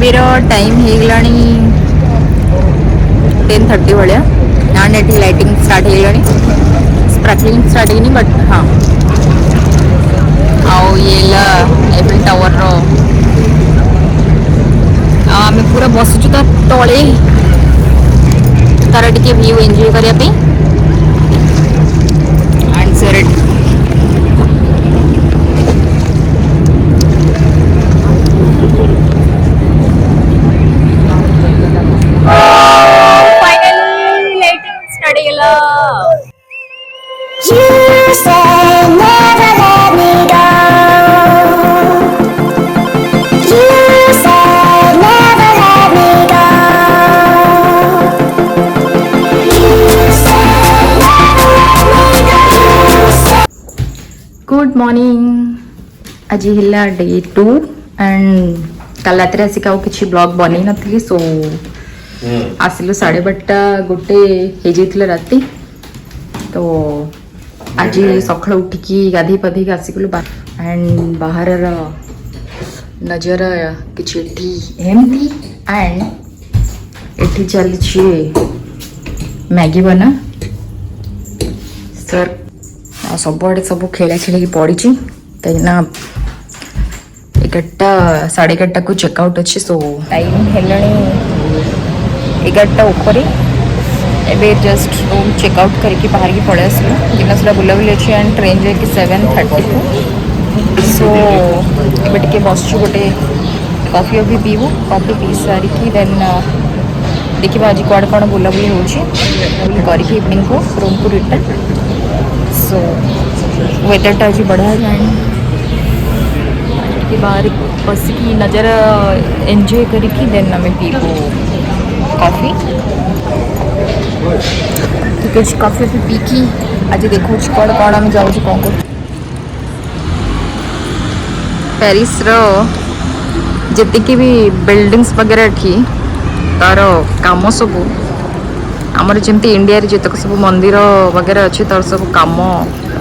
एबीर time होगलानी 10:30 Bhaya and ये lighting start होगलानी sparkling start होनी but हाँ आउ ये एफिल टावर आम पूरा बसुचु तो तले तार टे व्यू एंजॉय करने and sir finally lighting start होगला You said never let me go. You said never let me go. You said never let me go. Good morning आज हिला डे 2 एंड कल रात आसिक आउ किसी ब्लॉग बन नी सो आसिलु 12:30 गोटे हो जाइए राति तो आज सका उठिकी गाधे पाधे आसिगलु एंड बाहर नजर कि एमती एंड एठी चली मैगी बना सर सबुआड़े सब खेला खेल पड़ी कहीं 11टा 11:30 को चेकआउट अच्छे सो टाइम है 11टा ऊपर एबे जस्ट रूम चेकआउट करके बाहर की पड़े आसलु दिन सारा बुलाबुली अच्छे एंड ट्रेन जाकि 7:30 को सो ए टे बस गोटे कॉफी अभी पीबू कॉफी पी सारिकी देन देखा आज कौन कौन बुलाबुली होकर इवनिंग को रूम को रिटर्न सो वेदर टा आज बढ़िया के बाहर बसिकी नज़र एंजॉय करके देन आम पीबू कॉफी ठीक है कॉफी भी पीकी आज देखो कौन कौन आम जाऊँ कौन कर पेरिस जी भी बिल्डिंग्स वगैरह एठी तार काम सब आमर जमी इंडिया जितक सब मंदिर वगैरह अच्छे तार सब काम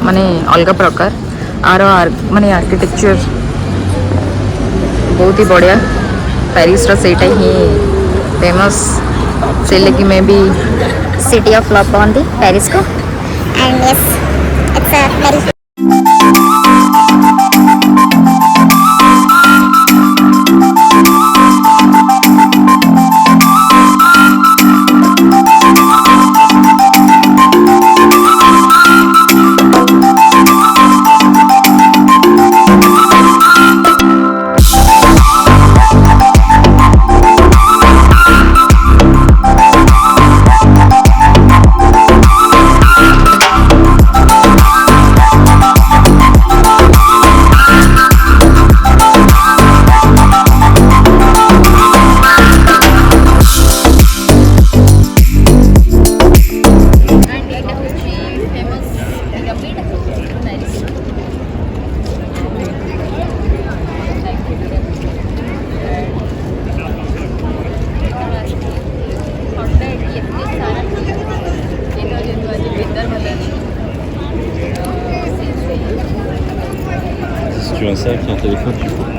माने अलग प्रकार आर माने आर्किटेक्चर बहुत ही बढ़िया पेरिस सेटा ही फेमस से लगी मैं भी सिटी ऑफ लव कहती पेरिस को and yes it's a very Si tu veux un sac et un téléphone, tu peux.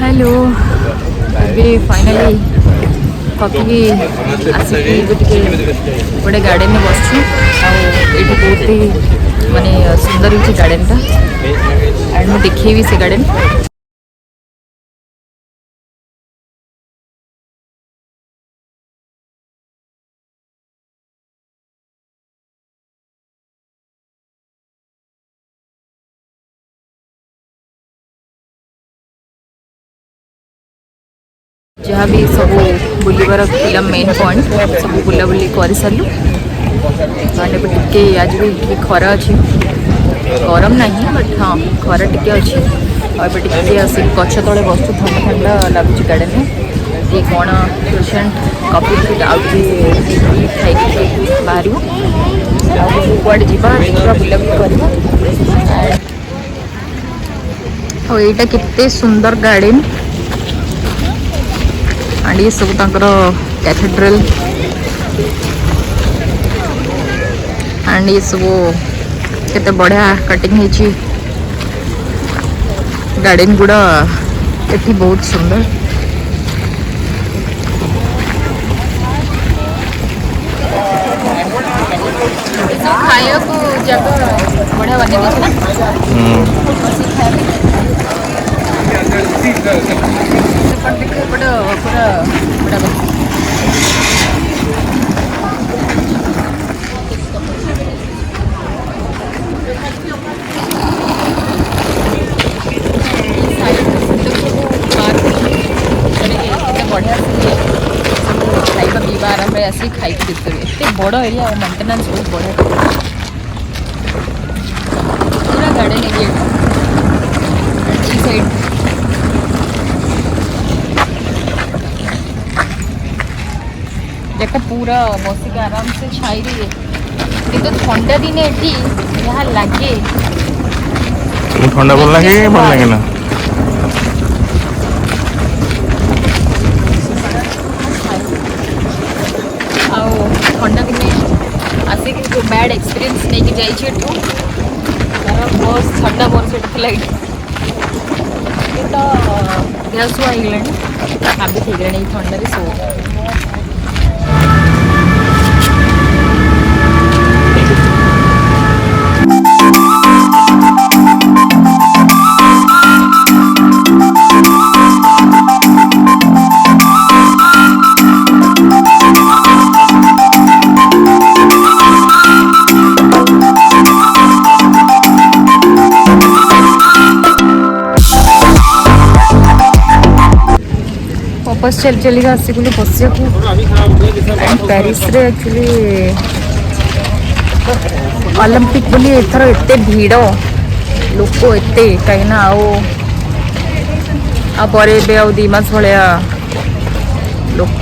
Hello अभी फाइनली थकी आसिक गोटे गार्डन में बस बहुत ही माने सुंदर हो गार्डन टा एंड मुझे देखी से गार्डन जहाँ भी सब बुलबार फिल्म मेन पॉइंट सब बुलाबुली कर सारू टे आज भी टे खरा अच्छी गरम ना बट हाँ खरा टे अच्छी और टे गछ तले बस ठंडा ठंडा लगुच गार्डन में ये कौन पेसेंट कॉफी फिट आउट खाई बाहर कड़े जावा बुलाबुली कर यहाँ केते सुंदर गार्डन एंड ये सब कैथेड्रल एंड ये सब केते बढ़िया कटिंग होची गार्डन गुड़ा एठी बहुत सुंदर खाया को जगह बढ़िया बने खाଇବା ପିଇବା ଆରାମରେ ଆସିକି ଖାଇକି ଦେଖିପାରିବେ ଏତେ ବଡ଼ ଏରିଆ ଆଉ ମେଣ୍ଟେନାନ୍ସ ବହୁତ ବଢ଼ିଆ ପୁରା ଗାର୍ଡେନ୍ ଏରିଆଟା ଇ ସାଇଡ୍ ଦେଖ ପୁରା ବସିକି ଆରାମସେ ଛାଇରେ କିନ୍ତୁ ଥଣ୍ଡା ଦିନେ ଏଠି ଯାହା ଲାଗେ ଥଣ୍ଡା ଭଲ ଲାଗେ ଭଲ ଲାଗେ ନା ठंडा दिने आसिक जो बैड एक्सपीरियंस नहीं कि जाइए तार बस छटा बस फ्लाइट तो देह शुआ हो हाबिट हो गए ठंडा सो वापस चल चलिए आसिक बसिया पेरिस रे एक्चुअली ओलंपिक बोली एथर एते भीड़ लोक एते कहीं आ 2 मास भाया लोक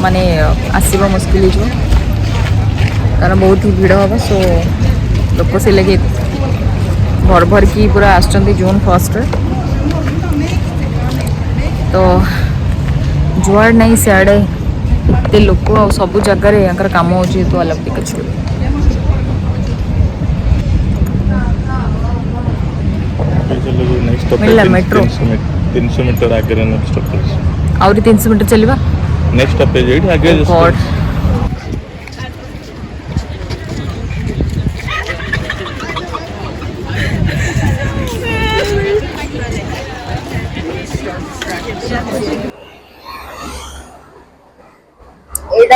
माने आसवा मुस्किल हो कारण बहुत ही भीड़ हम सो लोक से लगे भर भर की पूरा आसचंदी जून 1 तो जुआड़ नहीं सियाड़े एते लोक सब जगार यहाँ कम हो ओलंपिक अच्छे मिलला मेट्रो 300 मीटर आगे नेक्स्ट स्टॉपेज आउरी 300 मीटर चलवा नेक्स्ट स्टॉपेज एठी आगे गॉड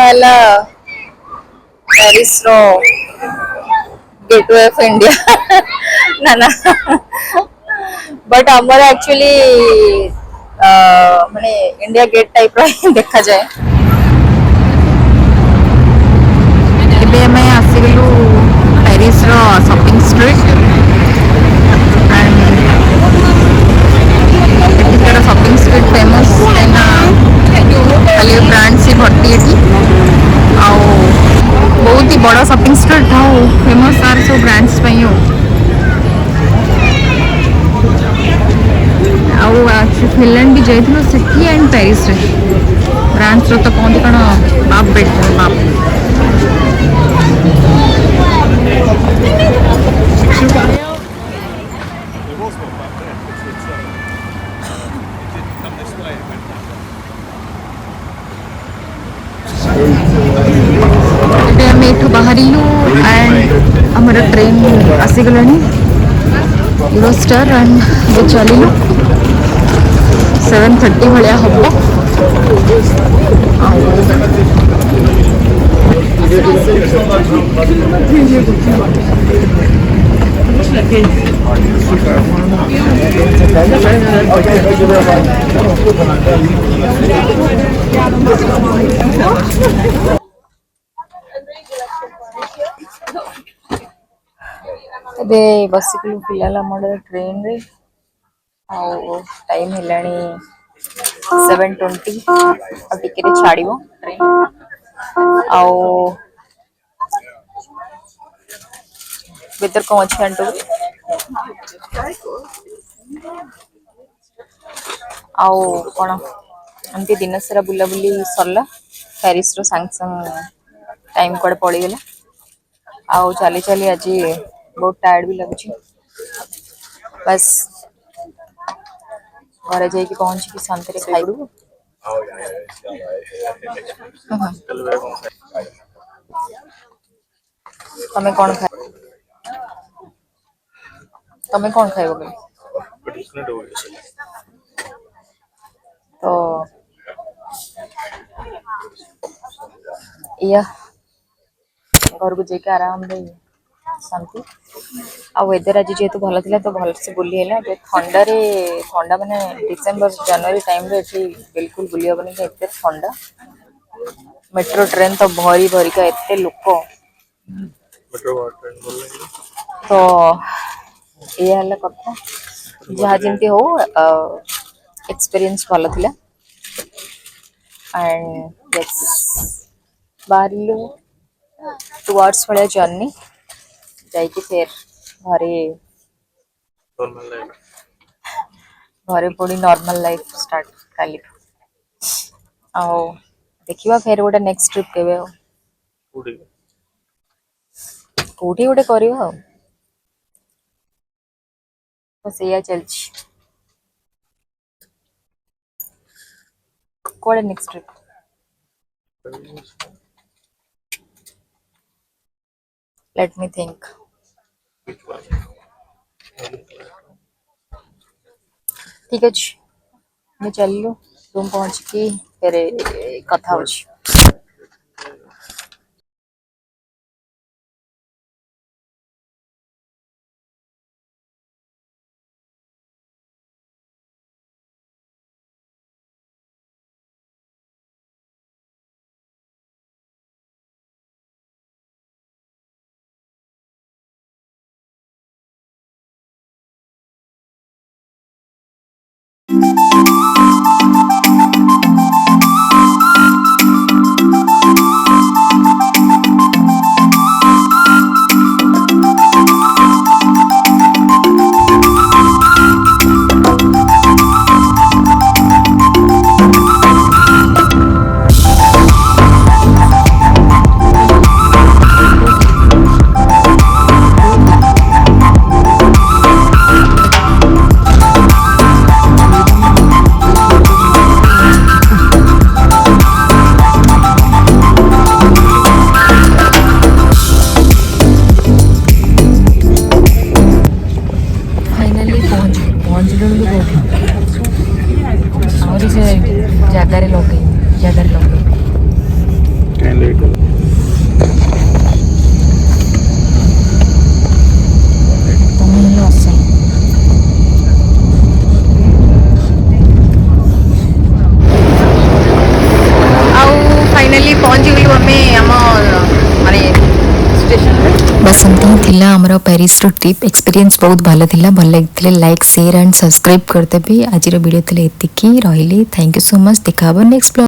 एडा पेरिस रो गेटवे ऑफ इंडिया ना ना बट आमर एक्चुअली माने इंडिया गेट टाइप रो देखा जाए एबे मैं आसीगलु पेरिस रो shopping street and shopping street famous एना खाली ब्रांड से भर्ती थी बहुत ही बड़ा शॉपिंग स्ट्रीट था फेमस तार सब ब्रांड्स फिनलैंड भी जाइए सिटी एंड पेरिस रे ब्रांड्स तो कहते कौन बाप बेटे बाप आम एठू बाहरिलु एंड आमर ट्रेन आसीगला यूरोस्टार एंड वो चलिलु 7:30 भाया हम ଏବେ ବସିଥିଲୁ ପିଲାଲା ଆମର ଟ୍ରେନରେ ଆଉ ଟାଇମ୍ ହେଲାଣି 7:20 ଆଉ ଟିକେରେ ଛାଡ଼ିବ ଟ୍ରେନ୍ ଆଉ ଭିତରେ କ'ଣ ଅଛି ଆଣ୍ଟୁ ଆଉ କ'ଣ ଏମିତି ଦିନସାରା ବୁଲାବୁଲି ସରିଲା ପ୍ୟାରିସର ସାଙ୍ଗେ ସାଙ୍ଗେ ଟାଇମ୍ କୁଆଡ଼େ ପଳେଇଗଲା ଆଉ ଚାଲି ଚାଲି ଆଜି ବହୁତ ଟାୟାର୍ଡ ବି ଲାଗୁଛି ବାସ୍ ଘରେ ଯାଇକି ପହଞ୍ଚିକି ଶାନ୍ତିରେ ଖାଇବୁ। ତମେ କ'ଣ ଖାଇବ କି? ତ ଏଇଆ ଘରକୁ ଯାଇକି ଆରାମରେ ଶାନ୍ତି ଆଉ ୱେଦର ଆଜି ଯେହେତୁ ଭଲ ଥିଲା ତ ଭଲସେ ବୁଲି ହେଲା ଥଣ୍ଡା ମାନେ ଡିସେମ୍ବର ଜାନୁଆରୀ ଟାଇମରେ ଏଠି ବିଲକୁଲ ବୁଲି ହବନି ଏତେ ଥଣ୍ଡା मेट्रो ट्रेन तो भरी भरिका एते लोक तो ये हला कथा जहाँ जमती हो एक्सपीरियंस भल थिला एंड यस बाहरलु 2 आवर्स वाला जर्नी जाइए फिर घरे घरे पुणी नॉर्मल लाइफ स्टार्ट काली आओ देखिवा फिर गोटे नेक्स्ट ट्रिप केबे कोठी गोटे करवा बस या चलछि कोड़े next trip let me think ठीक अच्छे मैं चलू रूम पहुँच की फिर कथा हो जगार लगे फाइनली पहुंची गलु हमें आम माने स्टेशन बस एमती ही आमर पेरिस ट्रिप एक्सपीरियंस बहुत भल था भल लगी लाइक शेयर एंड सब्सक्राइब करदेवी आज वीडियो थी एतिकी रही थैंक यू सो मच देखा नेक्स्ट ब्लॉग।